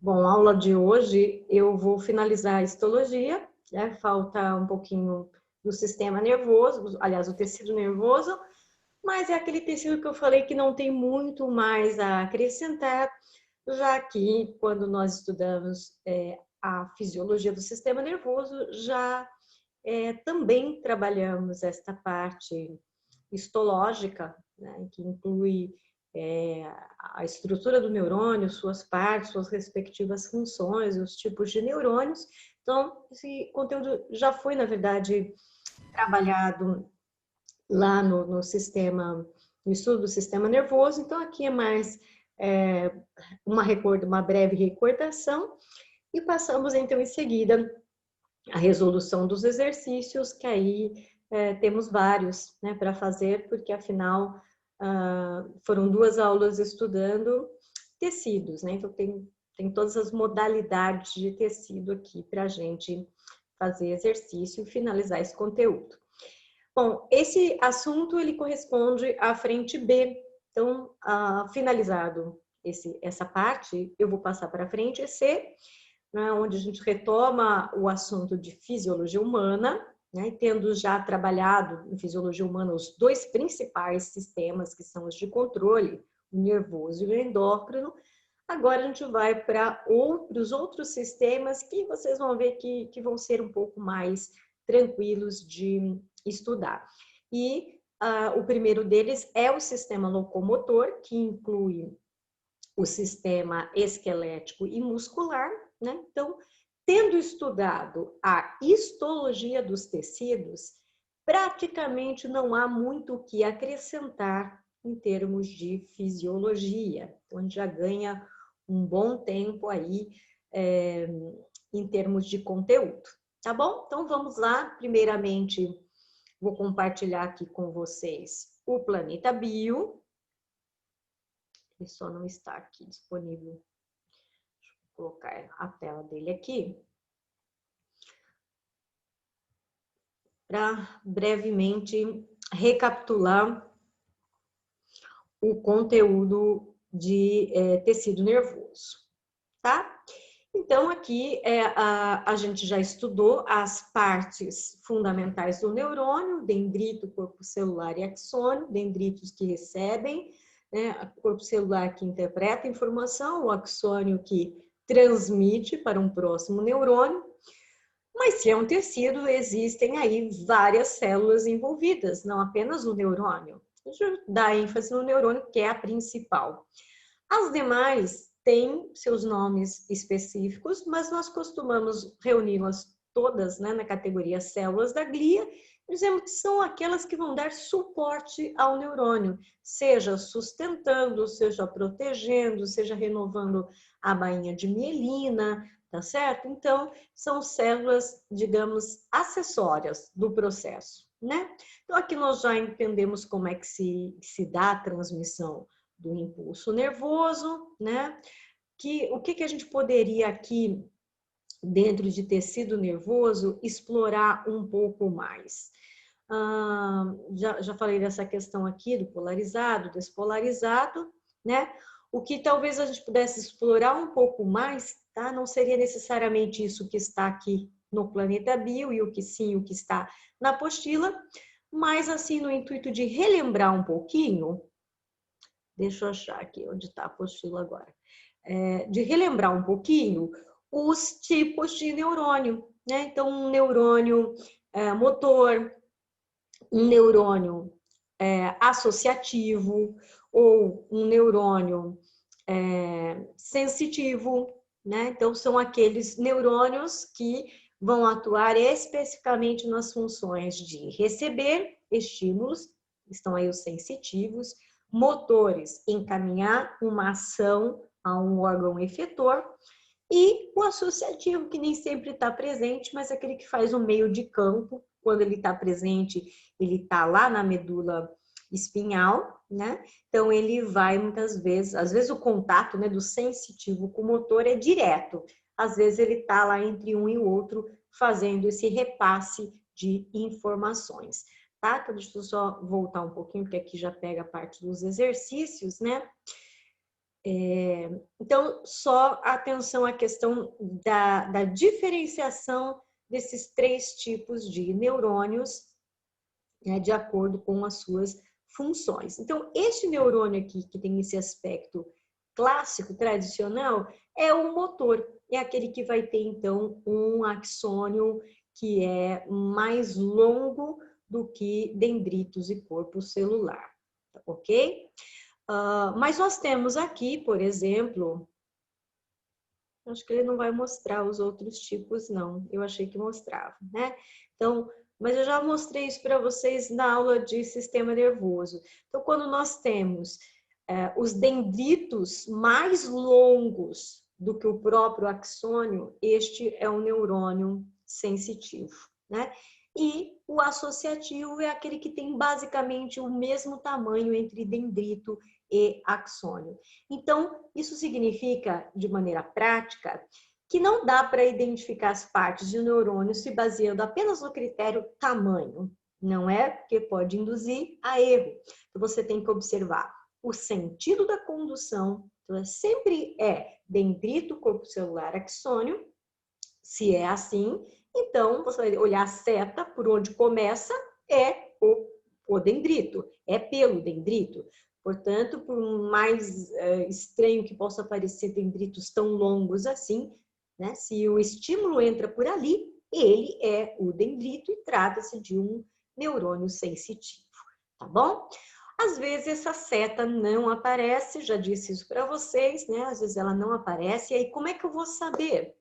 Bom, a aula de hoje eu vou finalizar a histologia, né? Falta um pouquinho do sistema nervoso, aliás, o tecido nervoso, mas é aquele tecido que eu falei que não tem muito mais a acrescentar, já que quando nós estudamos a fisiologia do sistema nervoso, já também trabalhamos esta parte histológica, né, que inclui a estrutura do neurônio, suas partes, suas respectivas funções, os tipos de neurônios. Então, esse conteúdo já foi, na verdade, trabalhado lá no sistema, no estudo do sistema nervoso. Então, aqui é mais uma breve recordação e passamos, então, em seguida, a resolução dos exercícios, que aí temos vários, né, para fazer, porque afinal foram 2 aulas estudando tecidos, né? Então tem todas as modalidades de tecido aqui para a gente fazer exercício e finalizar esse conteúdo. Bom, esse assunto ele corresponde à frente B. Então, finalizado essa parte, eu vou passar para a frente C, né, onde a gente retoma o assunto de fisiologia humana, né, tendo já trabalhado em fisiologia humana os 2 principais sistemas, que são os de controle, o nervoso e o endócrino. Agora a gente vai para os outros sistemas que vocês vão ver que vão ser um pouco mais tranquilos de estudar. E o primeiro deles é o sistema locomotor, que inclui o sistema esquelético e muscular, né? Então, tendo estudado a histologia dos tecidos, praticamente não há muito o que acrescentar em termos de fisiologia. Então, a gente já ganha um bom tempo aí em termos de conteúdo, tá bom? Então, vamos lá. Primeiramente, vou compartilhar aqui com vocês o Planeta Bio. Ele só não está aqui disponível. Deixa eu colocar a tela dele aqui. Para brevemente recapitular o conteúdo de tecido nervoso, tá? Então, aqui a gente já estudou as partes fundamentais do neurônio, dendrito, corpo celular e axônio, dendritos que recebem, né, o corpo celular que interpreta a informação, o axônio que transmite para um próximo neurônio. Mas se é um tecido, existem aí várias células envolvidas, não apenas o neurônio. Deixa eu dar ênfase no neurônio, que é a principal. As demais têm seus nomes específicos, mas nós costumamos reuni-las todas, né, na categoria células da glia, dizemos que são aquelas que vão dar suporte ao neurônio, seja sustentando, seja protegendo, seja renovando a bainha de mielina, tá certo? Então, são células, digamos, acessórias do processo, né? Então, aqui nós já entendemos como é que se dá a transmissão do impulso nervoso, né? O que a gente poderia aqui, dentro de tecido nervoso, explorar um pouco mais? Já falei dessa questão aqui do polarizado, despolarizado, né? O que talvez a gente pudesse explorar um pouco mais, tá? Não seria necessariamente isso que está aqui no Planeta Bio e o que sim, o que está na apostila, mas assim, no intuito de relembrar um pouquinho, deixa eu achar aqui onde está a apostila agora, de relembrar um pouquinho os tipos de neurônio, né? Então, um neurônio motor, um neurônio associativo ou um neurônio sensitivo, né? Então, são aqueles neurônios que vão atuar especificamente nas funções de receber estímulos, estão aí os sensitivos, motores, encaminhar uma ação a um órgão efetor, e o associativo, que nem sempre está presente, mas é aquele que faz o meio de campo. Quando ele está presente, ele está lá na medula espinhal, né? Então, ele vai muitas vezes, às vezes o contato, né, do sensitivo com o motor é direto. Às vezes ele está lá entre um e o outro, fazendo esse repasse de informações, tá? Então, deixa eu só voltar um pouquinho, porque aqui já pega a parte dos exercícios, né? Então, só atenção à questão da diferenciação desses 3 tipos de neurônios, né, de acordo com as suas funções. Então, este neurônio aqui, que tem esse aspecto clássico, tradicional, é o motor. É aquele que vai ter, então, um axônio que é mais longo do que dendritos e corpo celular, ok? Mas nós temos aqui, por exemplo, acho que ele não vai mostrar os outros tipos, não. Eu achei que mostrava, né? Então, mas eu já mostrei isso para vocês na aula de sistema nervoso. Então, quando nós temos os dendritos mais longos do que o próprio axônio, este é um neurônio sensitivo, né? E o associativo é aquele que tem basicamente o mesmo tamanho entre dendrito e axônio. Então, isso significa, de maneira prática, que não dá para identificar as partes de neurônio se baseando apenas no critério tamanho, não é? Porque pode induzir a erro. Então, você tem que observar o sentido da condução, então, sempre é dendrito, corpo celular, axônio. Se é assim, então você vai olhar a seta, por onde começa, é o dendrito, é pelo dendrito. Portanto, por mais estranho que possa parecer dendritos tão longos assim, né, se o estímulo entra por ali, ele é o dendrito e trata-se de um neurônio sensitivo, tá bom? Às vezes essa seta não aparece, já disse isso para vocês, né? Às vezes ela não aparece, e aí como é que eu vou saber?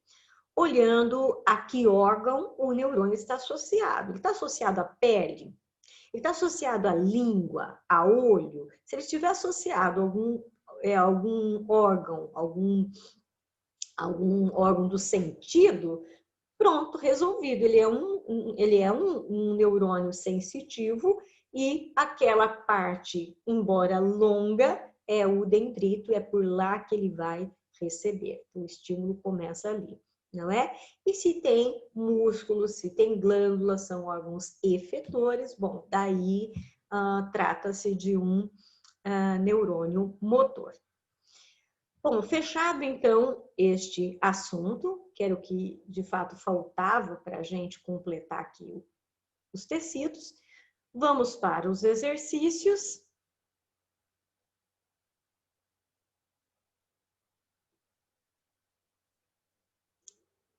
Olhando a que órgão o neurônio está associado. Ele está associado à pele? Ele está associado à língua, a olho? Se ele estiver associado a algum órgão, algum órgão do sentido, pronto, resolvido. Ele é um neurônio sensitivo e aquela parte, embora longa, é o dendrito, é por lá que ele vai receber. O estímulo começa ali, não é? E se tem músculos, se tem glândulas, são órgãos efetores, bom, daí trata-se de um neurônio motor. Bom, fechado então este assunto, que era o que de fato faltava para a gente completar aqui os tecidos, vamos para os exercícios.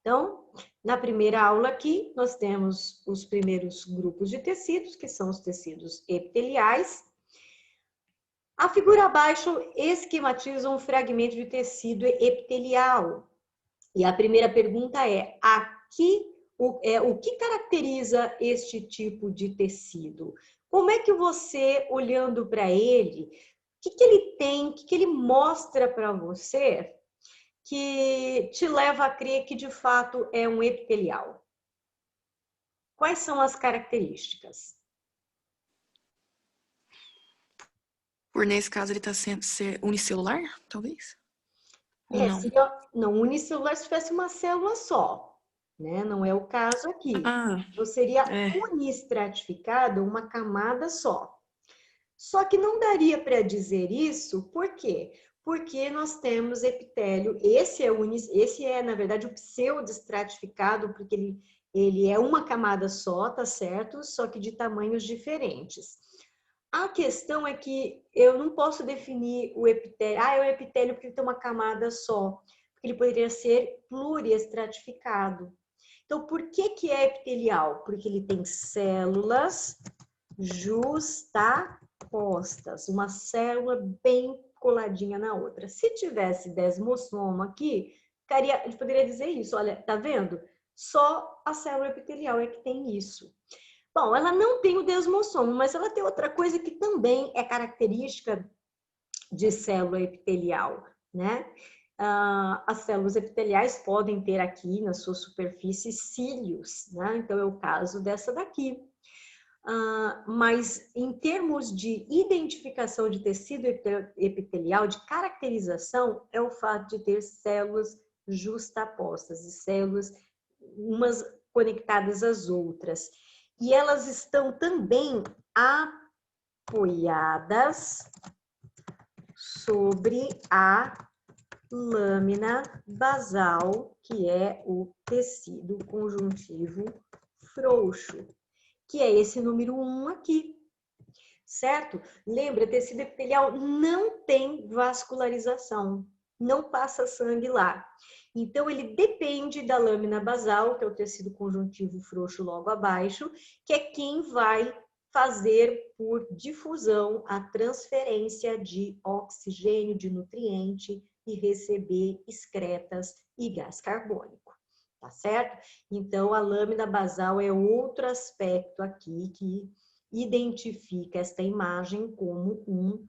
Então, na primeira aula aqui, nós temos os primeiros grupos de tecidos, que são os tecidos epiteliais. A figura abaixo esquematiza um fragmento de tecido epitelial. E a primeira pergunta é: o que caracteriza este tipo de tecido? Como é que você, olhando para ele, o que ele tem, o que ele mostra para você que te leva a crer que de fato é um epitelial? Quais são as características? Por nesse caso ele está sendo unicelular, talvez? Ou não? Não, unicelular se tivesse uma célula só, né? Não é o caso aqui. Então seria unistratificado, uma camada só. Só que não daria para dizer isso, por quê? Porque nós temos epitélio, esse é na verdade o pseudoestratificado, porque ele é uma camada só, tá certo? Só que de tamanhos diferentes. A questão é que eu não posso definir o epitélio, é o epitélio porque ele tem uma camada só, porque ele poderia ser pluriestratificado. Então, por que é epitelial? Porque ele tem células justapostas, uma célula bem coladinha na outra. Se tivesse desmossoma aqui, a gente poderia dizer isso, olha, tá vendo? Só a célula epitelial é que tem isso. Bom, ela não tem o desmossoma, mas ela tem outra coisa que também é característica de célula epitelial, né? As células epiteliais podem ter aqui na sua superfície cílios, né? Então é o caso dessa daqui. Mas em termos de identificação de tecido epitelial, de caracterização, é o fato de ter células justapostas, de células umas conectadas às outras. E elas estão também apoiadas sobre a lâmina basal, que é o tecido conjuntivo frouxo, que é esse número 1 aqui, certo? Lembra, tecido epitelial não tem vascularização, não passa sangue lá. Então, ele depende da lâmina basal, que é o tecido conjuntivo frouxo logo abaixo, que é quem vai fazer por difusão a transferência de oxigênio, de nutriente e receber excretas e gás carbônico, tá certo? Então, a lâmina basal é outro aspecto aqui que identifica esta imagem como um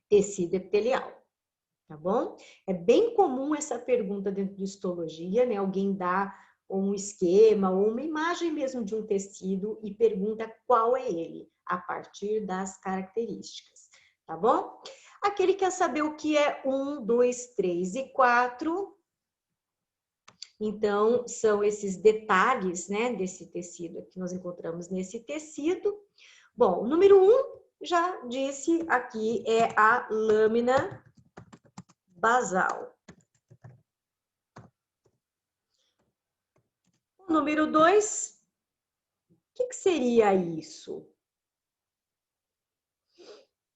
tecido epitelial, tá bom? É bem comum essa pergunta dentro de histologia, né? Alguém dá um esquema ou uma imagem mesmo de um tecido e pergunta qual é ele, a partir das características, tá bom? Aquele quer saber o que é 1, 2, 3 e 4. Então, são esses detalhes, né, desse tecido que nós encontramos nesse tecido. Bom, o número 1, já disse aqui, é a lâmina basal. O número 2, o que seria isso?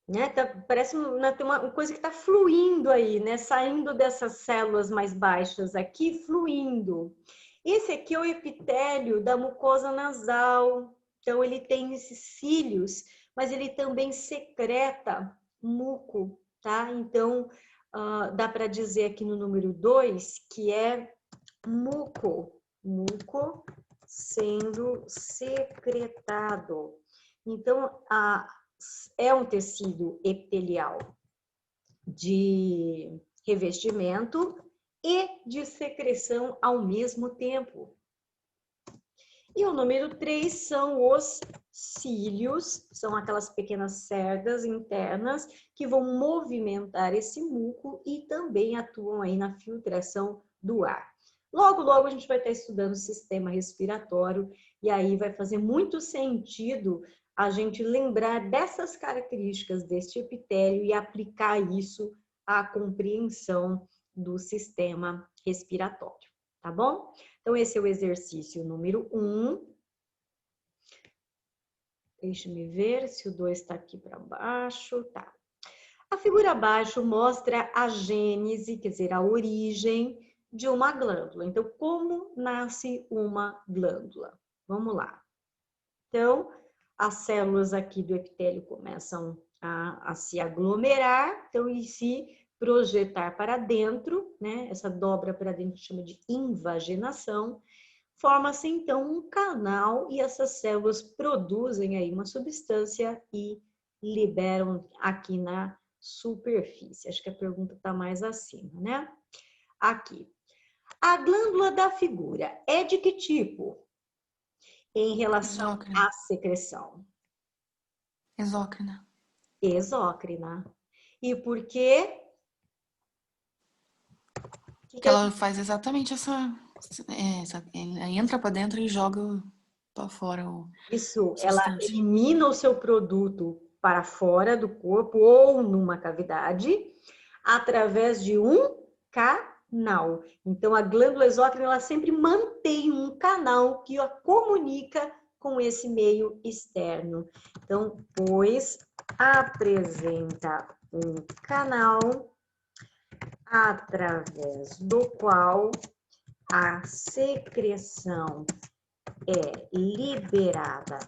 Né? Parece tem uma coisa que está fluindo aí, né? Saindo dessas células mais baixas aqui, fluindo. Esse aqui é o epitélio da mucosa nasal. Então, ele tem esses cílios, mas ele também secreta muco, tá? Então, dá para dizer aqui no número 2 que é muco sendo secretado. Então, é um tecido epitelial de revestimento e de secreção ao mesmo tempo. E o número 3 são os cílios, são aquelas pequenas cerdas internas que vão movimentar esse muco e também atuam aí na filtração do ar. Logo, logo a gente vai estar estudando o sistema respiratório e aí vai fazer muito sentido a gente lembrar dessas características deste epitélio e aplicar isso à compreensão do sistema respiratório, tá bom? Então, esse é o exercício número 1. Deixa-me ver se o 2 está aqui para baixo. Tá. A figura abaixo mostra a gênese, quer dizer, a origem de uma glândula. Então, como nasce uma glândula? Vamos lá. Então, as células aqui do epitélio começam a se aglomerar, então, e se projetar para dentro, né? Essa dobra para dentro chama de invaginação. Forma-se, então, um canal e essas células produzem aí uma substância e liberam aqui na superfície. Acho que a pergunta está mais acima, né? Aqui. A glândula da figura é de que tipo em relação Exócrina. à secreção? Exócrina. Exócrina. E por quê? Que ela faz exatamente ela entra para dentro e joga para fora Isso, a ela substância. elimina o seu produto para fora do corpo ou numa cavidade através de um canal. Então, a glândula exócrina, ela sempre mantém um canal que a comunica com esse meio externo. Então, pois apresenta um canal através do qual a secreção é liberada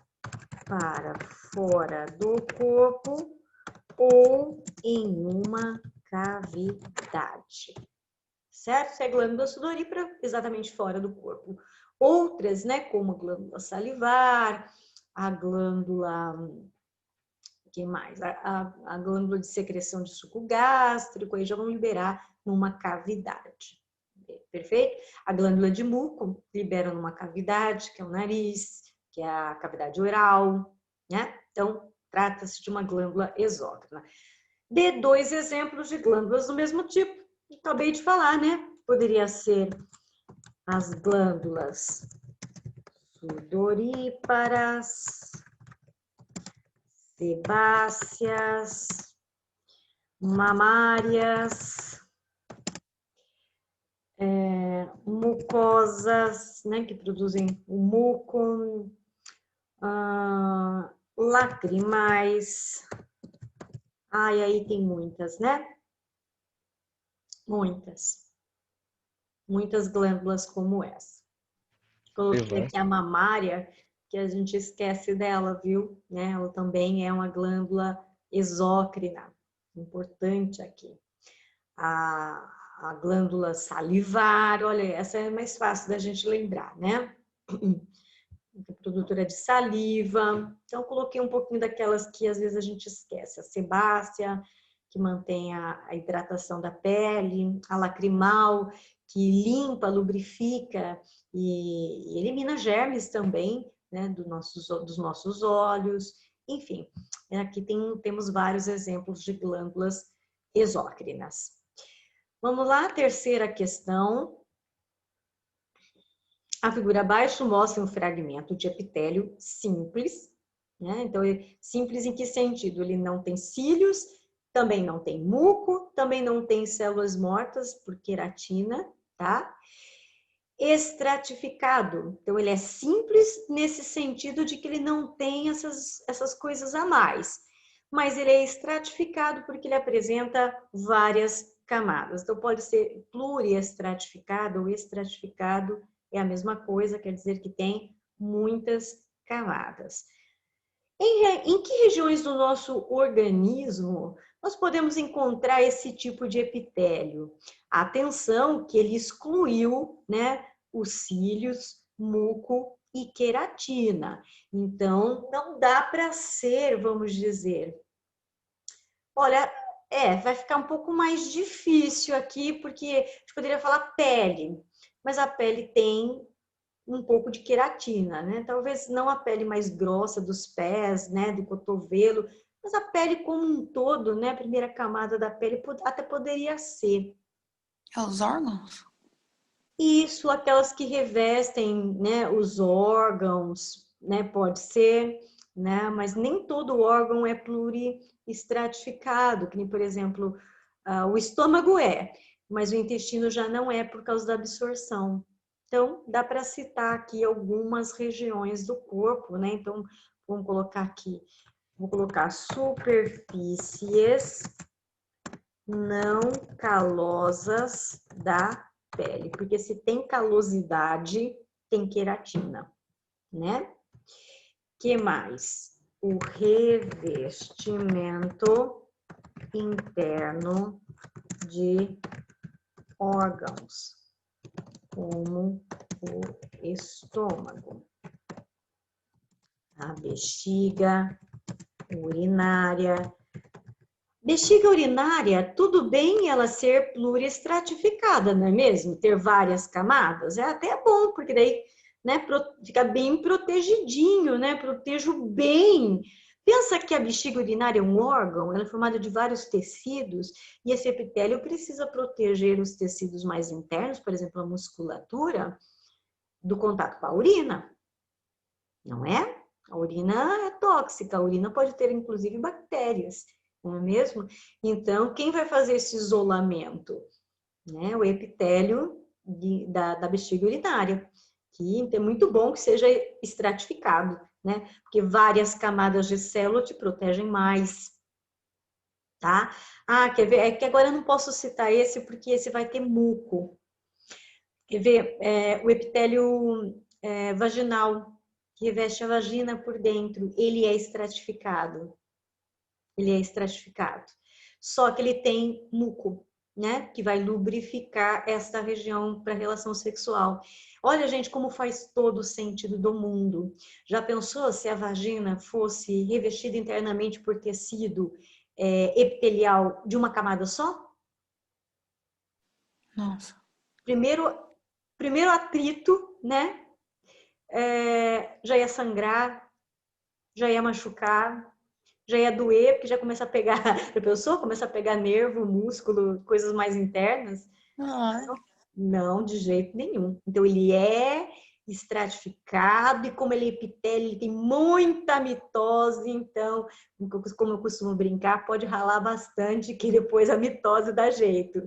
para fora do corpo ou em uma cavidade, certo? Isso é a glândula sudorípara, exatamente fora do corpo. Outras, né, como a glândula salivar, a glândula, que mais? A glândula de secreção de suco gástrico, aí já vão liberar numa cavidade. Perfeito? A glândula de muco libera numa cavidade, que é o nariz, que é a cavidade oral, né? Então, trata-se de uma glândula exócrina. Dê 2 exemplos de glândulas do mesmo tipo. Acabei de falar, né? Poderia ser as glândulas sudoríparas, sebáceas, mamárias, mucosas, né, que produzem o muco, lacrimais. E aí tem muitas, né? Muitas glândulas como essa. Coloquei aqui a mamária, que a gente esquece dela, viu? Né? Ela também é uma glândula exócrina, importante aqui. A glândula salivar, olha, essa é mais fácil da gente lembrar, né? Produtora de saliva. Então, coloquei um pouquinho daquelas que às vezes a gente esquece. A sebácea, que mantém a hidratação da pele. A lacrimal, que limpa, lubrifica e elimina germes também, né, dos nossos olhos. Enfim, aqui temos vários exemplos de glândulas exócrinas. Vamos lá, terceira questão. A figura abaixo mostra um fragmento de epitélio simples, né? Então, simples em que sentido? Ele não tem cílios, também não tem muco, também não tem células mortas por queratina, tá? Estratificado. Então, ele é simples nesse sentido de que ele não tem essas coisas a mais. Mas ele é estratificado porque ele apresenta várias camadas. Então, pode ser pluriestratificado ou estratificado, é a mesma coisa, quer dizer que tem muitas camadas. Em que regiões do nosso organismo nós podemos encontrar esse tipo de epitélio? Atenção que ele excluiu, né, os cílios, muco e queratina. Então, não dá para ser, vamos dizer. Olha, vai ficar um pouco mais difícil aqui, porque a gente poderia falar pele, mas a pele tem um pouco de queratina, né? Talvez não a pele mais grossa dos pés, né, do cotovelo, mas a pele como um todo, né, a primeira camada da pele até poderia ser. Os órgãos? Isso, aquelas que revestem, né, os órgãos, né, pode ser, né, mas nem todo órgão é pluriestratificado, que nem, por exemplo, o estômago mas o intestino já não é por causa da absorção. Então, dá para citar aqui algumas regiões do corpo, né? Então, vamos colocar aqui, vou colocar superfícies não calosas da pele, porque se tem calosidade, tem queratina, né? Que mais? O revestimento interno de órgãos, como o estômago, a bexiga urinária. Bexiga urinária, tudo bem ela ser pluriestratificada, não é mesmo? Ter várias camadas, é até bom, porque daí, né, fica bem protegidinho, né? Protejo bem. Pensa que a bexiga urinária é um órgão, ela é formada de vários tecidos, e esse epitélio precisa proteger os tecidos mais internos, por exemplo, a musculatura, do contato com a urina, não é? A urina é tóxica, a urina pode ter, inclusive, bactérias, não é mesmo? Então, quem vai fazer esse isolamento? Né? O epitélio da bexiga urinária, que é muito bom que seja estratificado, né? Porque várias camadas de célula te protegem mais, tá? Quer ver? É que agora eu não posso citar esse, porque esse vai ter muco. Quer ver? O epitélio vaginal, que reveste a vagina por dentro, ele é estratificado. Ele é estratificado. Só que ele tem muco, né? Que vai lubrificar esta região para relação sexual. Olha, gente, como faz todo o sentido do mundo. Já pensou se a vagina fosse revestida internamente por tecido epitelial de uma camada só? Nossa. Primeiro atrito, né? Já ia sangrar, já ia machucar, já ia doer, porque já começa a pegar, a pessoa começa a pegar nervo, músculo, coisas mais internas. Ah, Não, de jeito nenhum. Então, ele é estratificado, e como ele é epitélio, ele tem muita mitose, então, como eu costumo brincar, pode ralar bastante, que depois a mitose dá jeito,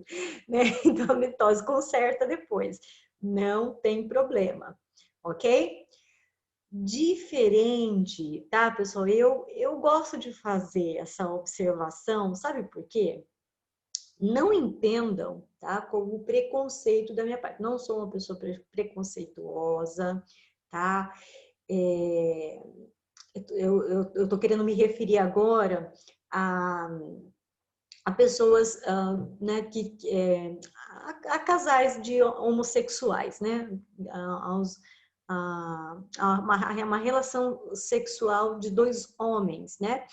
né? Então a mitose conserta depois, não tem problema, ok? Diferente, tá, pessoal? Eu gosto de fazer essa observação, sabe por quê? Não entendam, tá, como preconceito da minha parte. Não sou uma pessoa preconceituosa, tá? É, eu tô querendo me referir agora a, a pessoas, né, a casais de homossexuais, né? Aos, uma relação sexual de dois homens, né?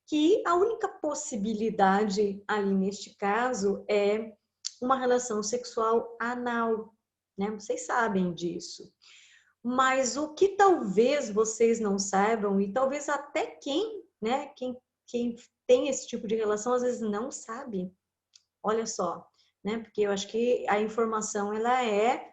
Que a única possibilidade ali neste caso é uma relação sexual anal, né? Vocês sabem disso. Mas o que talvez vocês não saibam, e talvez até quem, né, quem tem esse tipo de relação, às vezes não sabe. Olha só, né? Porque eu acho que a informação, ela é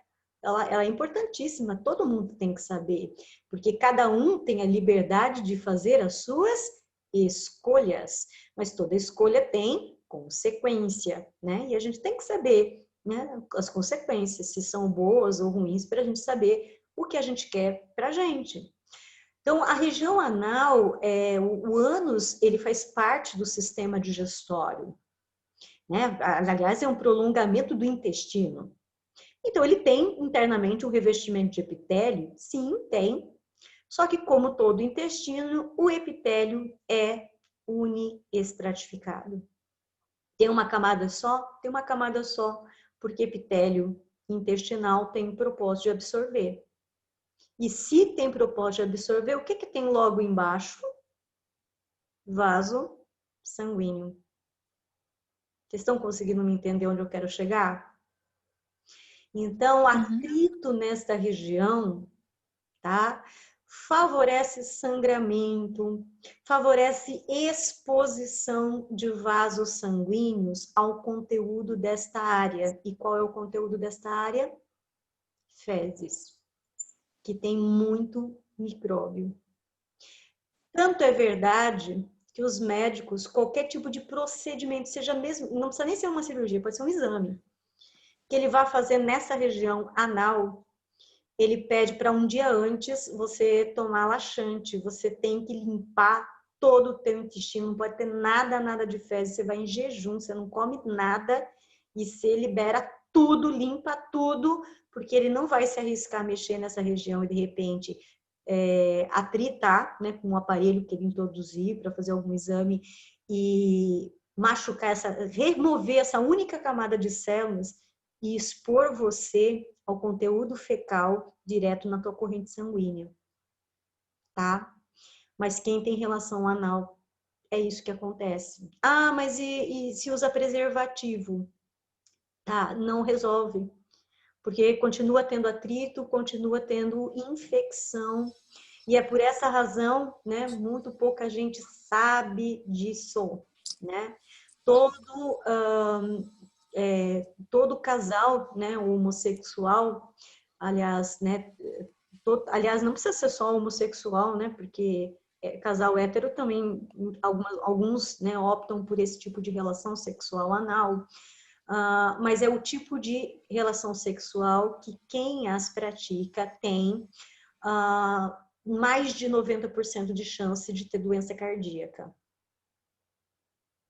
importantíssima, todo mundo tem que saber, porque cada um tem a liberdade de fazer as suas escolhas, mas toda escolha tem consequência, né? E a gente tem que saber, né, as consequências, se são boas ou ruins, para a gente saber o que a gente quer para a gente. Então, a região anal, o ânus, ele faz parte do sistema digestório, né? Aliás, é um prolongamento do intestino. Então, ele tem internamente um revestimento de epitélio? Sim, tem. Só que, como todo intestino, o epitélio é uniestratificado. Tem uma camada só? Tem uma camada só, porque epitélio intestinal tem o propósito de absorver. E se tem propósito de absorver, o que tem logo embaixo? Vaso sanguíneo. Vocês estão conseguindo me entender onde eu quero chegar? Então, atrito nesta região, tá? Favorece sangramento, favorece exposição de vasos sanguíneos ao conteúdo desta área. E qual é o conteúdo desta área? Fezes, que tem muito micróbio. Tanto é verdade que os médicos, qualquer tipo de procedimento, seja mesmo, não precisa nem ser uma cirurgia, pode ser um exame, que ele vai fazer nessa região anal, ele pede para um dia antes você tomar laxante, você tem que limpar todo o teu intestino, não pode ter nada de fezes, você vai em jejum, você não come nada e você libera tudo, limpa tudo, porque ele não vai se arriscar a mexer nessa região e de repente atritar, né, com um aparelho que ele introduzir para fazer algum exame e machucar remover essa única camada de células e expor você ao conteúdo fecal direto na tua corrente sanguínea, tá? Mas quem tem relação anal, é isso que acontece. Ah, mas e se usa preservativo? Tá, não resolve, porque continua tendo atrito, continua tendo infecção, e é por essa razão, né, muito pouca gente sabe disso, né? Todo, todo casal, né, homossexual, aliás, né, aliás, não precisa ser só homossexual, né, porque casal hétero também, alguns, né, optam por esse tipo de relação sexual anal, mas é o tipo de relação sexual que quem as pratica tem mais de 90% de chance de ter doença cardíaca.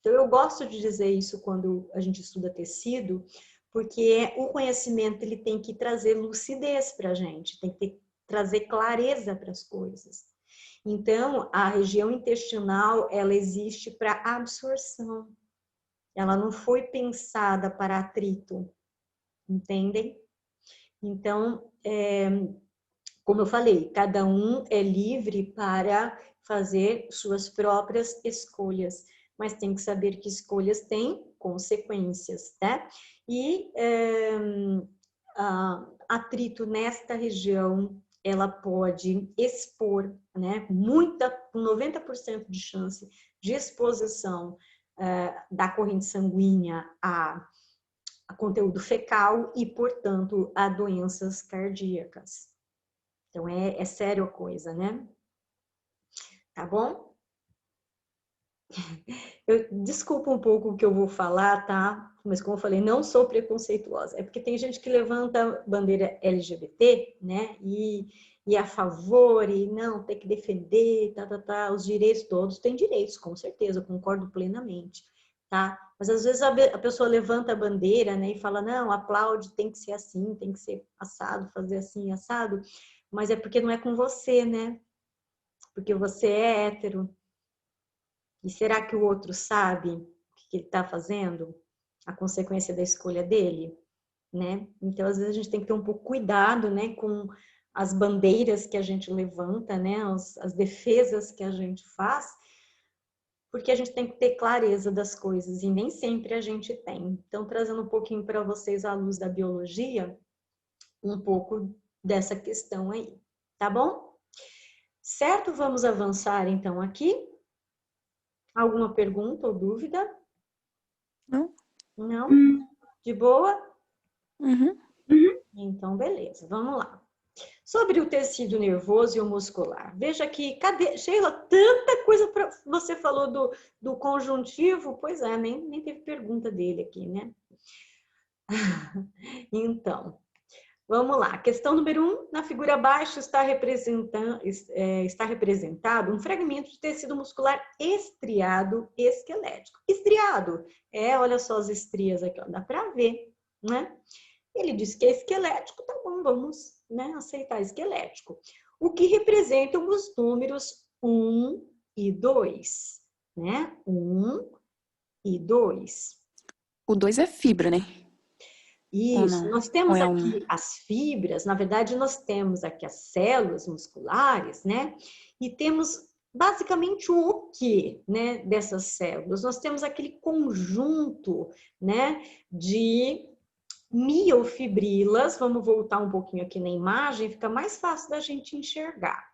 Então, eu gosto de dizer isso quando a gente estuda tecido, porque o conhecimento ele tem que trazer lucidez para a gente, tem que trazer clareza para as coisas. Então, a região intestinal, ela existe para absorção. Ela não foi pensada para atrito, entendem? Então, como eu falei, cada um é livre para fazer suas próprias escolhas, mas tem que saber que escolhas têm consequências, né? E atrito nesta região, ela pode expor, né? Com 90% de chance de exposição da corrente sanguínea a conteúdo fecal e, portanto, a doenças cardíacas. Então, é sério a coisa, né? Tá bom? Desculpa um pouco o que eu vou falar, tá? Mas como eu falei, não sou preconceituosa. É porque tem gente que levanta bandeira LGBT, né? E é a favor, e não, tem que defender, os direitos, todos têm direitos, com certeza, eu concordo plenamente, tá? Mas às vezes a pessoa levanta a bandeira, né? E fala, não, aplaude, tem que ser assim, tem que ser assado, fazer assim, assado. Mas é porque não é com você, né? Porque você é hétero. E será que o outro sabe o que ele está fazendo? A consequência da escolha dele, né? Então, às vezes, a gente tem que ter um pouco cuidado, né, com as bandeiras que a gente levanta, né, as defesas que a gente faz, porque a gente tem que ter clareza das coisas e nem sempre a gente tem. Então, trazendo um pouquinho para vocês à luz da biologia, um pouco dessa questão aí, tá bom? Certo? Vamos avançar então aqui. Alguma pergunta ou dúvida? Não? Não? De boa? Uhum. Então, beleza, vamos lá. Sobre o tecido nervoso e o muscular. Veja que, cadê, Sheila, tanta coisa para você falou do conjuntivo, pois é, nem teve pergunta dele aqui, né? Então, vamos lá. Questão número 1, na figura abaixo está representado um fragmento de tecido muscular estriado esquelético. Estriado, olha só as estrias aqui, ó, dá para ver, né? Ele diz que é esquelético, tá bom, vamos, né, aceitar esquelético. O que representam os números 1 e 2, né? 1 e 2. O 2 é fibra, né? Ou Isso, não? nós Ou temos é aqui as fibras, na verdade, nós temos aqui as células musculares, né? E temos basicamente o que, né, dessas células? Nós temos aquele conjunto, né, de miofibrilas, vamos voltar um pouquinho aqui na imagem, fica mais fácil da gente enxergar.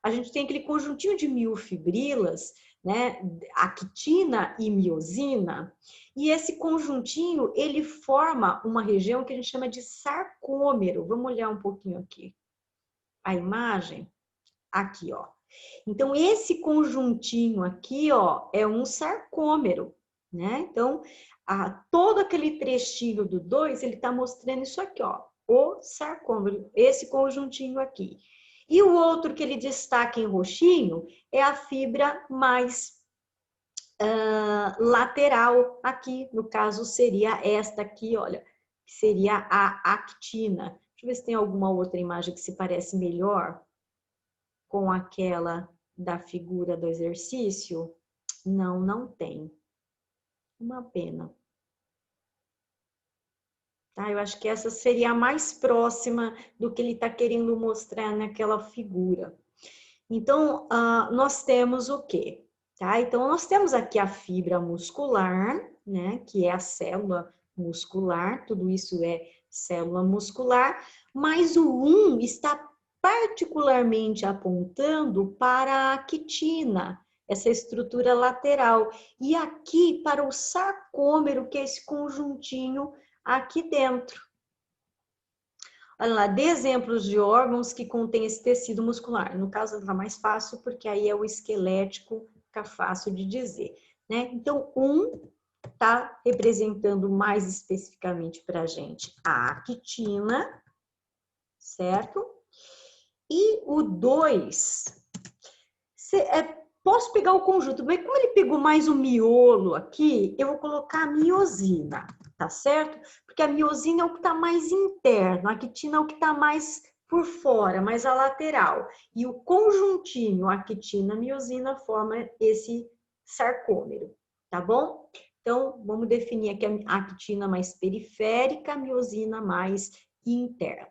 A gente tem aquele conjuntinho de miofibrilas, né, actina e miosina, e esse conjuntinho, ele forma uma região que a gente chama de sarcômero. Vamos olhar um pouquinho aqui. A imagem, aqui, ó. Então, esse conjuntinho aqui, ó, é um sarcômero, né? Então, todo aquele trechinho do 2, ele tá mostrando isso aqui, ó, o sarcômero, esse conjuntinho aqui. E o outro que ele destaca em roxinho é a fibra mais lateral aqui, no caso seria esta aqui, olha, que seria a actina. Deixa eu ver se tem alguma outra imagem que se parece melhor com aquela da figura do exercício. Não, não tem. Uma pena. Tá? Eu acho que essa seria a mais próxima do que ele está querendo mostrar naquela figura. Então, nós temos o quê? Tá? Então, nós temos aqui a fibra muscular, né? Que é a célula muscular, tudo isso é célula muscular, mas o 1 está particularmente apontando para a actina, essa estrutura lateral. E aqui para o sarcômero, que é esse conjuntinho aqui dentro. Olha lá, dê exemplos de órgãos que contêm esse tecido muscular. No caso, está mais fácil, porque aí é o esquelético, fica fácil de dizer, né? Então, está representando mais especificamente para a gente a actina, certo? E o 2, posso pegar o conjunto, mas como ele pegou mais o miolo aqui, eu vou colocar a miosina, tá certo? Porque a miosina é o que está mais interno, a actina é o que está mais por fora, mais a lateral. E o conjuntinho, a actina, a miosina, forma esse sarcômero, tá bom? Então, vamos definir aqui a actina mais periférica, a miosina mais interna.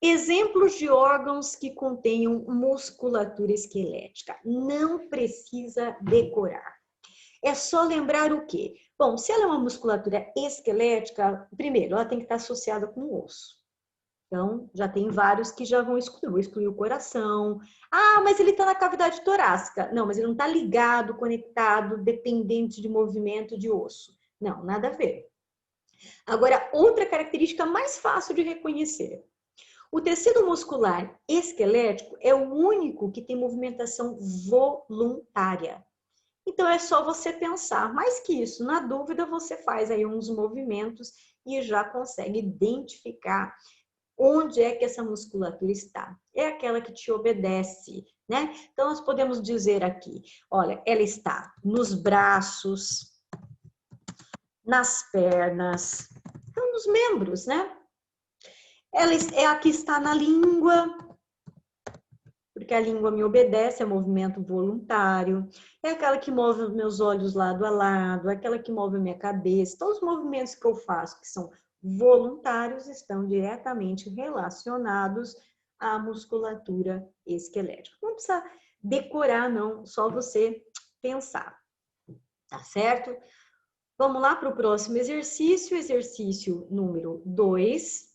Exemplos de órgãos que contenham musculatura esquelética. Não precisa decorar. É só lembrar o quê? Bom, se ela é uma musculatura esquelética, primeiro, ela tem que estar associada com o osso. Então, já tem vários que já vão excluir. Vou excluir o coração. Ah, mas ele está na cavidade torácica. Não, mas ele não está ligado, conectado, dependente de movimento de osso. Não, nada a ver. Agora, outra característica mais fácil de reconhecer. O tecido muscular esquelético é o único que tem movimentação voluntária. Então, é só você pensar. Mais que isso, na dúvida, você faz aí uns movimentos e já consegue identificar onde é que essa musculatura está. É aquela que te obedece, né? Então, nós podemos dizer aqui, olha, ela está nos braços, nas pernas, então nos membros, né? Ela é a que está na língua, porque a língua me obedece, é movimento voluntário. É aquela que move os meus olhos lado a lado, é aquela que move a minha cabeça. Todos os movimentos que eu faço, que são voluntários, estão diretamente relacionados à musculatura esquelética. Não precisa decorar, não, só você pensar, tá certo? Vamos lá para o próximo exercício, exercício número 2.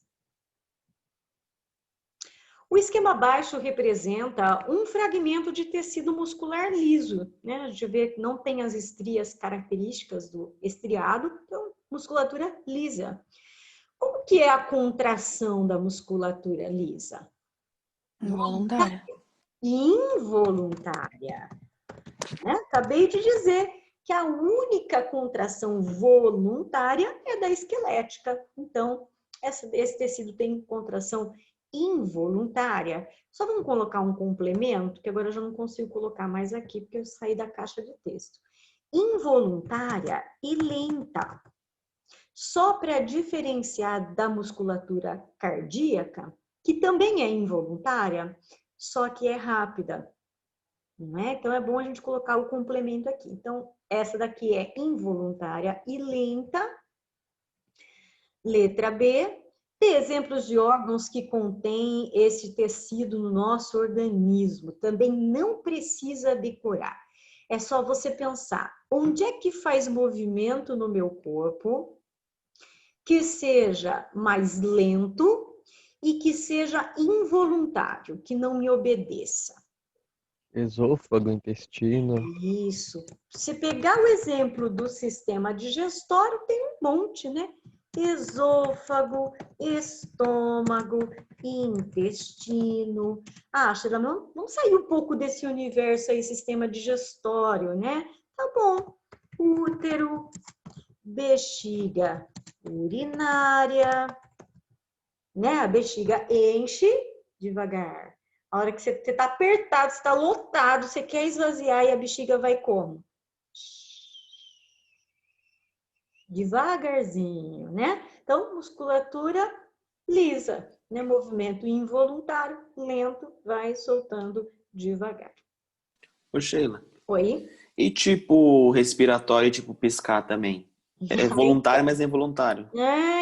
O esquema abaixo representa um fragmento de tecido muscular liso, né? A gente vê que não tem as estrias características do estriado, então musculatura lisa. Como que é a contração da musculatura lisa? Involuntária. Involuntária, né? Acabei de dizer que a única contração voluntária é da esquelética. Então, esse tecido tem contração involuntária. Só vamos colocar um complemento, que agora eu já não consigo colocar mais aqui, porque eu saí da caixa de texto. Involuntária e lenta. Só para diferenciar da musculatura cardíaca, que também é involuntária, só que é rápida. Não é? Então, é bom a gente colocar o complemento aqui. Então, essa daqui é involuntária e lenta. Letra B. Tem exemplos de órgãos que contêm esse tecido no nosso organismo. Também não precisa decorar. É só você pensar, onde é que faz movimento no meu corpo que seja mais lento e que seja involuntário, que não me obedeça. Esôfago, intestino. Isso. Se pegar o exemplo do sistema digestório, tem um monte, né? Esôfago, estômago, intestino. Ah, Sheila, não saiu um pouco desse universo aí, sistema digestório, né? Tá bom. Útero, bexiga urinária, né? A bexiga enche devagar. A hora que você está apertado, você está lotado, você quer esvaziar e a bexiga vai como? Devagarzinho, né? Então, musculatura lisa, né? Movimento involuntário, lento, vai soltando devagar. Ô, Sheila. Oi? E tipo respiratório, tipo piscar também? É voluntário, mas é involuntário.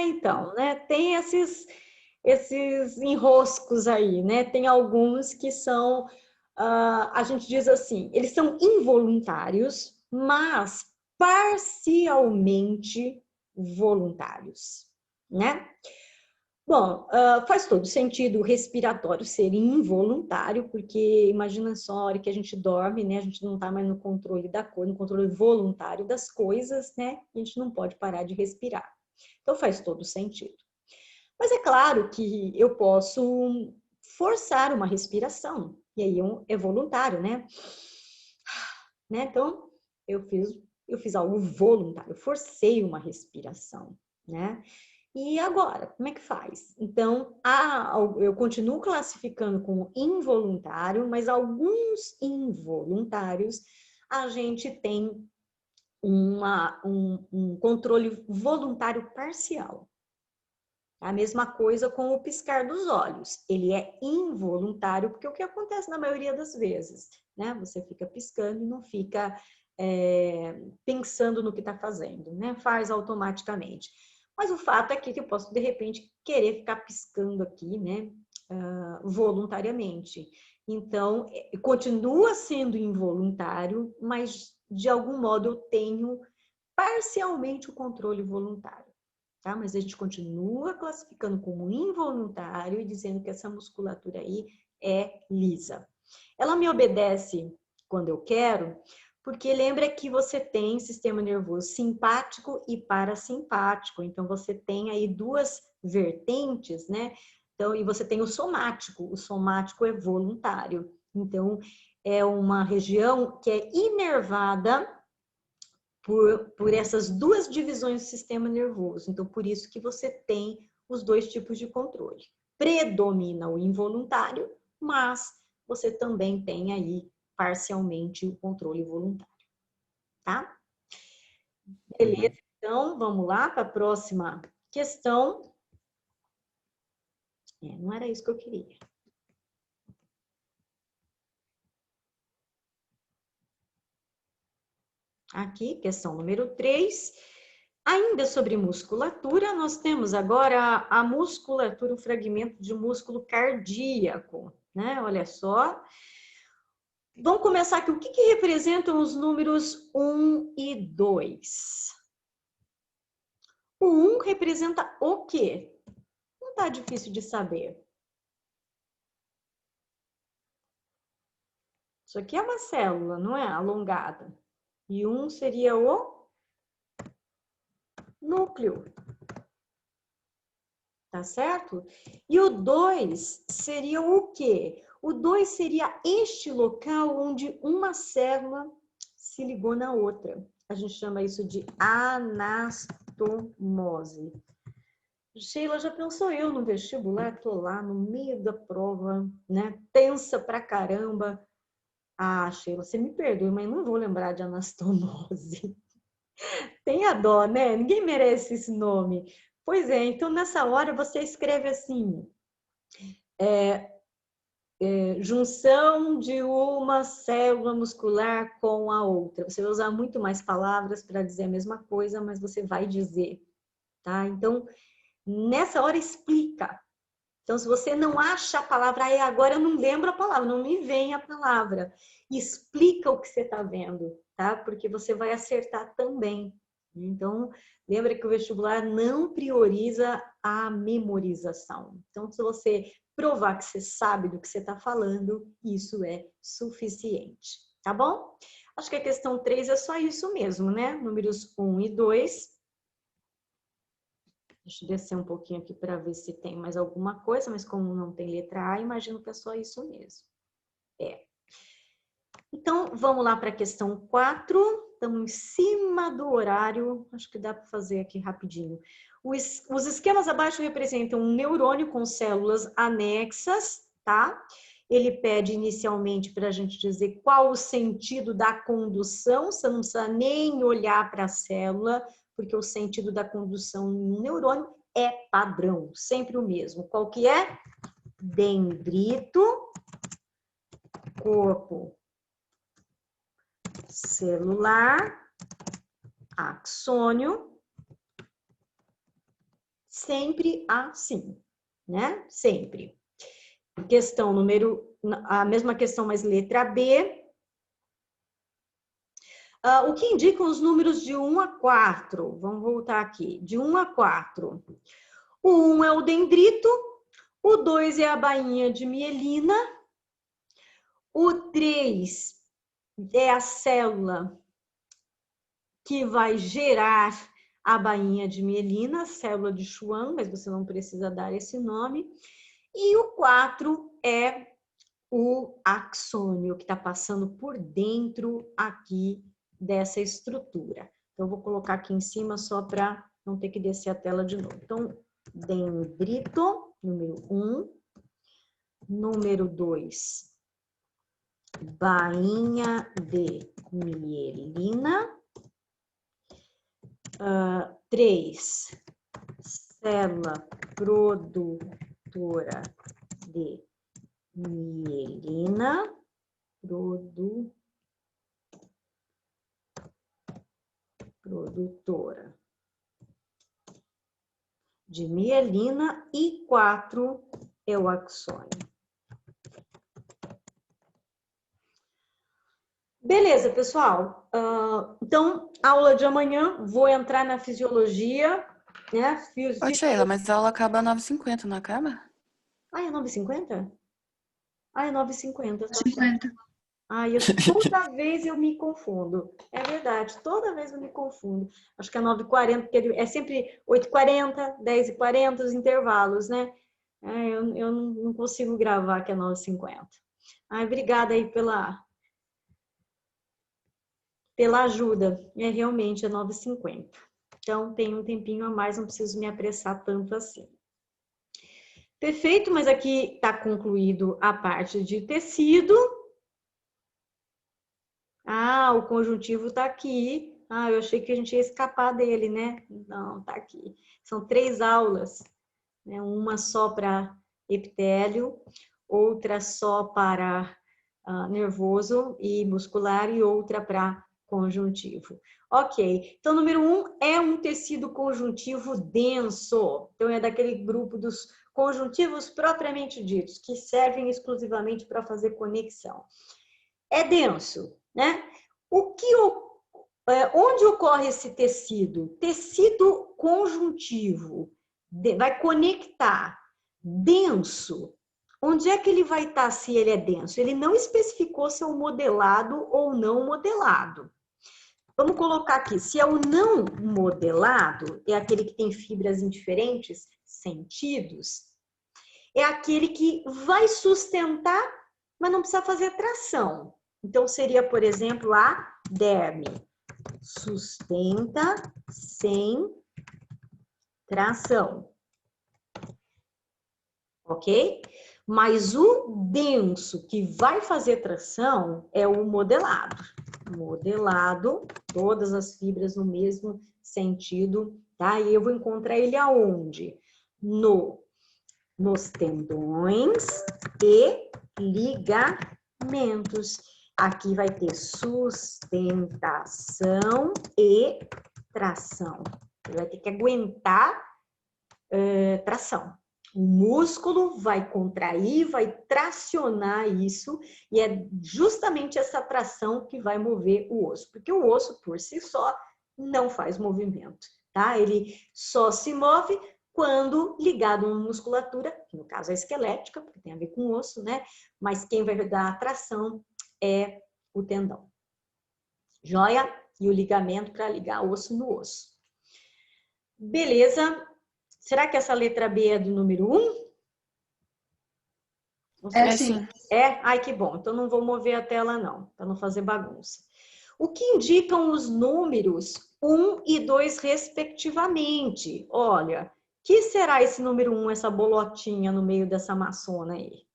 Então, né? Tem esses enroscos aí, né? Tem alguns que são, a gente diz assim, eles são involuntários, mas parcialmente voluntários, né? Bom, faz todo sentido o respiratório ser involuntário, porque imagina só a hora que a gente dorme, né? A gente não está mais no controle da coisa, no controle voluntário das coisas, né? A gente não pode parar de respirar. Então faz todo sentido. Mas é claro que eu posso forçar uma respiração, e aí é voluntário, né? Então, eu fiz algo voluntário, eu forcei uma respiração, né? E agora, como é que faz? Então, eu continuo classificando como involuntário, mas alguns involuntários a gente tem um controle voluntário parcial. A mesma coisa com o piscar dos olhos. Ele é involuntário, porque é o que acontece na maioria das vezes, né? Você fica piscando e não fica pensando no que está fazendo, né? Faz automaticamente. Mas o fato é que eu posso, de repente, querer ficar piscando aqui, né? Voluntariamente. Então, continua sendo involuntário, mas de algum modo eu tenho parcialmente o controle voluntário. Tá? Mas a gente continua classificando como involuntário e dizendo que essa musculatura aí é lisa. Ela me obedece quando eu quero, porque lembra que você tem sistema nervoso simpático e parasimpático. Então, você tem aí duas vertentes, né? Então, e você tem o somático é voluntário. Então, é uma região que é inervada por essas duas divisões do sistema nervoso. Então, por isso que você tem os dois tipos de controle. Predomina o involuntário, mas você também tem aí parcialmente o controle voluntário, tá? Beleza, então vamos lá para a próxima questão. Não era isso que eu queria. Aqui, questão número 3. Ainda sobre musculatura, nós temos agora a musculatura, o fragmento de músculo cardíaco, né? Olha só. Vamos começar aqui. O que representam os números 1 e 2? O 1 representa o quê? Não tá difícil de saber. Isso aqui é uma célula, não é? Alongada. E 1 seria o núcleo. Tá certo? E o 2 seria o quê? O 2 seria este local onde uma célula se ligou na outra. A gente chama isso de anastomose. Sheila, já pensou eu no vestibular? Tô lá no meio da prova, né? Tensa pra caramba. Ah, Sheila, você me perdoe, mas não vou lembrar de anastomose. Tenha dó, né? Ninguém merece esse nome. Pois é, então nessa hora você escreve assim, junção de uma célula muscular com a outra. Você vai usar muito mais palavras para dizer a mesma coisa, mas você vai dizer, tá? Então, nessa hora explica. Então, se você não acha a palavra, aí agora eu não lembro a palavra, não me vem a palavra. Explica o que você está vendo, tá? Porque você vai acertar também. Então, lembra que o vestibular não prioriza a memorização. Então, se você provar que você sabe do que você está falando, isso é suficiente, tá bom? Acho que a questão 3 é só isso mesmo, né? Números 1 e 2. Deixa eu descer um pouquinho aqui para ver se tem mais alguma coisa, mas como não tem letra A, imagino que é só isso mesmo. Então, vamos lá para a questão 4. Estamos em cima do horário, acho que dá para fazer aqui rapidinho. Os esquemas abaixo representam um neurônio com células anexas, tá? Ele pede inicialmente para a gente dizer qual o sentido da condução, você não precisa nem olhar para a célula, porque o sentido da condução no neurônio é padrão, sempre o mesmo. Qual que é? Dendrito, corpo celular, axônio, sempre assim, né? Sempre. Questão número, a mesma questão, mas letra B. O que indicam os números de 1 a 4? Vamos voltar aqui. De 1 a 4. O 1 é o dendrito, o 2 é a bainha de mielina, o 3 é a célula que vai gerar a bainha de mielina, a célula de Schwann, mas você não precisa dar esse nome. E o 4 é o axônio, que está passando por dentro aqui dessa estrutura. Então, eu vou colocar aqui em cima só para não ter que descer a tela de novo. Então, dendrito, número 1. Número 2, bainha de mielina. 3, célula produtora de mielina, produtora de mielina, e 4 é o axônio. Beleza, pessoal. Então, aula de amanhã, vou entrar na fisiologia, né? Ô, Sheila, mas a aula acaba às 9h50, não acaba? Ah, é 9h50? Ah, é 9h50. 50. Toda vez eu me confundo. É verdade, toda vez eu me confundo. Acho que é 9h40, porque é sempre 8h40, 10h40, os intervalos, né? Eu não consigo gravar que é 9h50. Obrigada aí pela ajuda. Realmente é 9h50. Então, tem um tempinho a mais, não preciso me apressar tanto assim. Perfeito, mas aqui está concluído a parte de tecido. O conjuntivo está aqui. Eu achei que a gente ia escapar dele, né? Não, está aqui. São 3 aulas, né? Uma só para epitélio, outra só para nervoso e muscular e outra para conjuntivo. Ok, então número 1 é um tecido conjuntivo denso. Então é daquele grupo dos conjuntivos propriamente ditos, que servem exclusivamente para fazer conexão. É denso, né? Onde ocorre esse tecido? Tecido conjuntivo. Vai conectar. Denso. Onde é que ele vai estar se ele é denso? Ele não especificou se é um modelado ou não modelado. Vamos colocar aqui. Se é o não modelado, é aquele que tem fibras em diferentes sentidos. É aquele que vai sustentar, mas não precisa fazer tração. Então, seria, por exemplo, a derme. Sustenta sem tração. Ok? Mas o denso que vai fazer tração é o modelado. Modelado, todas as fibras no mesmo sentido, tá? E eu vou encontrar ele aonde? Nos tendões e ligamentos. Aqui vai ter sustentação e tração. Ele vai ter que aguentar tração. O músculo vai contrair, vai tracionar isso, e é justamente essa tração que vai mover o osso, porque o osso, por si só, não faz movimento, tá? Ele só se move quando ligado a uma musculatura, que no caso é esquelética, porque tem a ver com o osso, né? Mas quem vai dar a tração é o tendão. Joia? E o ligamento para ligar osso no osso. Beleza? Será que essa letra B é do número 1? É sim. É? Ai, que bom. Então não vou mover a tela não, para não fazer bagunça. O que indicam os números 1 e 2 respectivamente? Olha, que será esse número 1, essa bolotinha no meio dessa maçona aí?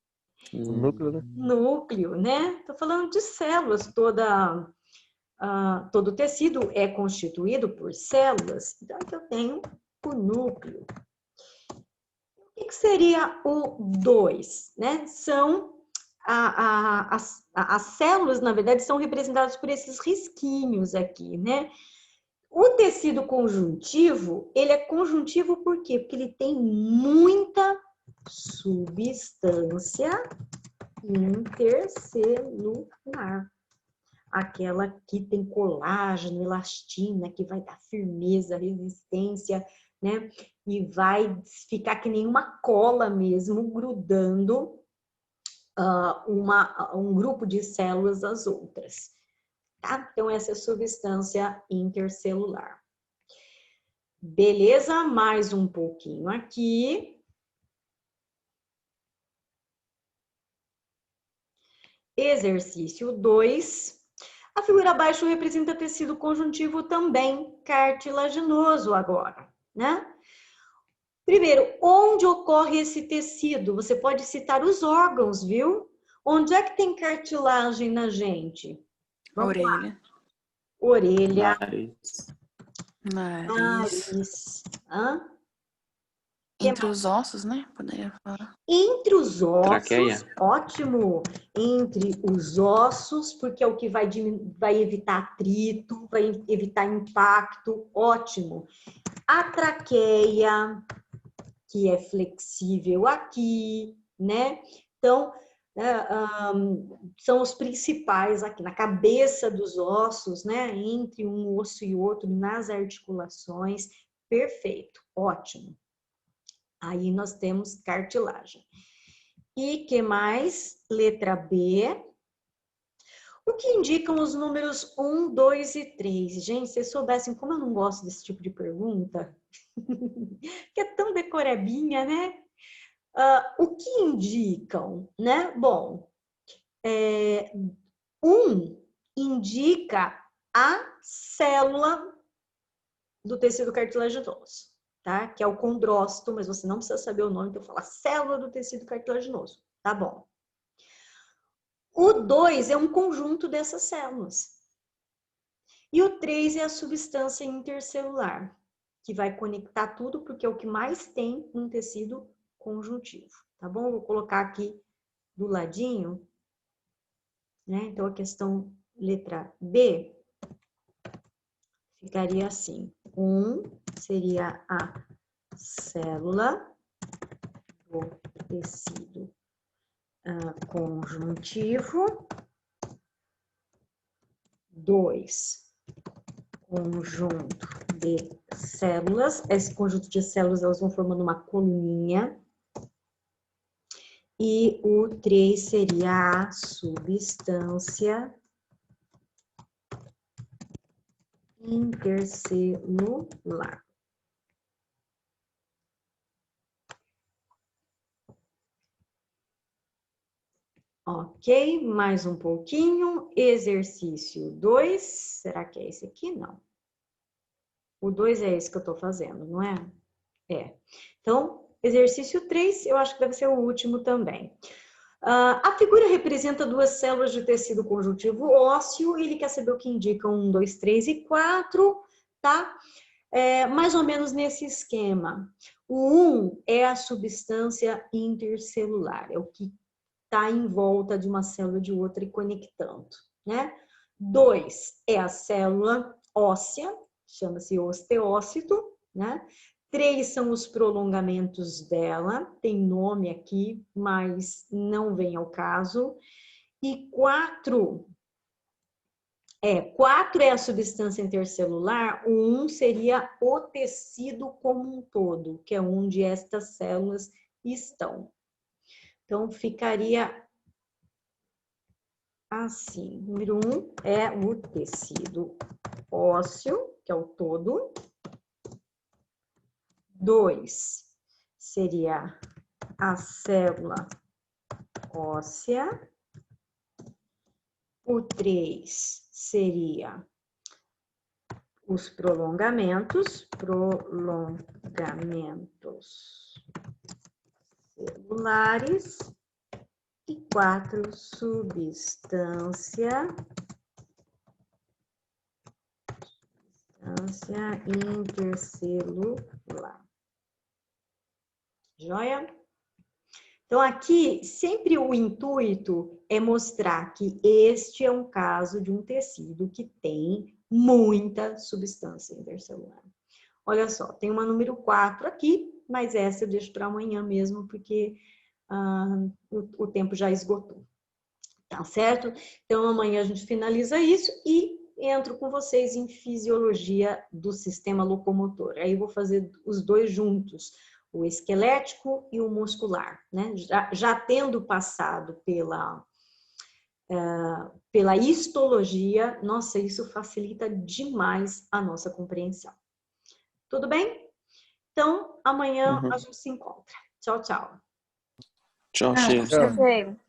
O núcleo, né? Núcleo, né? Tô falando de células, todo tecido é constituído por células. Então, aqui eu tenho o núcleo. O que seria o 2? Né? São as células, na verdade, são representadas por esses risquinhos aqui, né? O tecido conjuntivo, ele é conjuntivo por quê? Porque ele tem muita substância intercelular. Aquela que tem colágeno, elastina, que vai dar firmeza, resistência, né? E vai ficar que nem uma cola mesmo, grudando um grupo de células às outras. Tá? Então, essa é a substância intercelular. Beleza? Mais um pouquinho aqui. Exercício 2. A figura abaixo representa tecido conjuntivo também cartilaginoso agora, né? Primeiro, onde ocorre esse tecido? Você pode citar os órgãos, viu? Onde é que tem cartilagem na gente? Vamos Orelha. lá. Orelha. Nariz. Hã? Entre os ossos, né? Poderia falar. Entre os ossos, Traqueia. ótimo. Entre os ossos, porque é o que vai evitar atrito, vai evitar impacto, ótimo. A traqueia, que é flexível aqui, né? Então, são os principais aqui, na cabeça dos ossos, né? Entre um osso e outro, nas articulações. Perfeito, ótimo. Aí nós temos cartilagem. E que mais? Letra B. O que indicam os números 1, 2 e 3? Gente, se vocês soubessem como eu não gosto desse tipo de pergunta, que é tão decorebinha, né? O que indicam, né? Bom, um indica a célula do tecido cartilaginoso, tá? Que é o condrócito, mas você não precisa saber o nome, então eu falo a célula do tecido cartilaginoso, tá bom? O 2 é um conjunto dessas células. E o 3 é a substância intercelular, que vai conectar tudo, porque é o que mais tem num tecido conjuntivo, tá bom? Vou colocar aqui do ladinho, né? Então, a questão letra B ficaria assim. 1 seria a célula do tecido conjuntivo. 2, conjunto de células. Esse conjunto de células, elas vão formando uma coluninha. E o 3 seria a substância intercelular. Ok, mais um pouquinho. Exercício 2. Será que é esse aqui? Não. O 2 é esse que eu estou fazendo, não é? É. Então, exercício 3, eu acho que deve ser o último também. A figura representa duas células de tecido conjuntivo ósseo e ele quer saber o que indicam 1, 2, 3 e 4, tá? Mais ou menos nesse esquema. O 1 é a substância intercelular, é o que está em volta de uma célula de outra e conectando, né? 2 é a célula óssea, chama-se osteócito, né? 3 são os prolongamentos dela, tem nome aqui, mas não vem ao caso. E 4 é a substância intercelular, o 1 seria o tecido como um todo, que é onde estas células estão. Então, ficaria assim. Número 1 é o tecido ósseo, que é o todo. 2 seria a célula óssea. O 3 seria os prolongamentos celulares. E 4, substância intercelular. Joia? Então, aqui, sempre o intuito é mostrar que este é um caso de um tecido que tem muita substância intercelular. Olha só, tem uma número 4 aqui, mas essa eu deixo para amanhã mesmo, porque o tempo já esgotou. Tá certo? Então, amanhã a gente finaliza isso e entro com vocês em fisiologia do sistema locomotor. Aí eu vou fazer os dois juntos, o esquelético e o muscular, né? Já tendo passado pela histologia, nossa, isso facilita demais a nossa compreensão. Tudo bem? Então, amanhã a gente se encontra. Tchau, tchau. Tchau, Sheila. Tchau. Perfeito.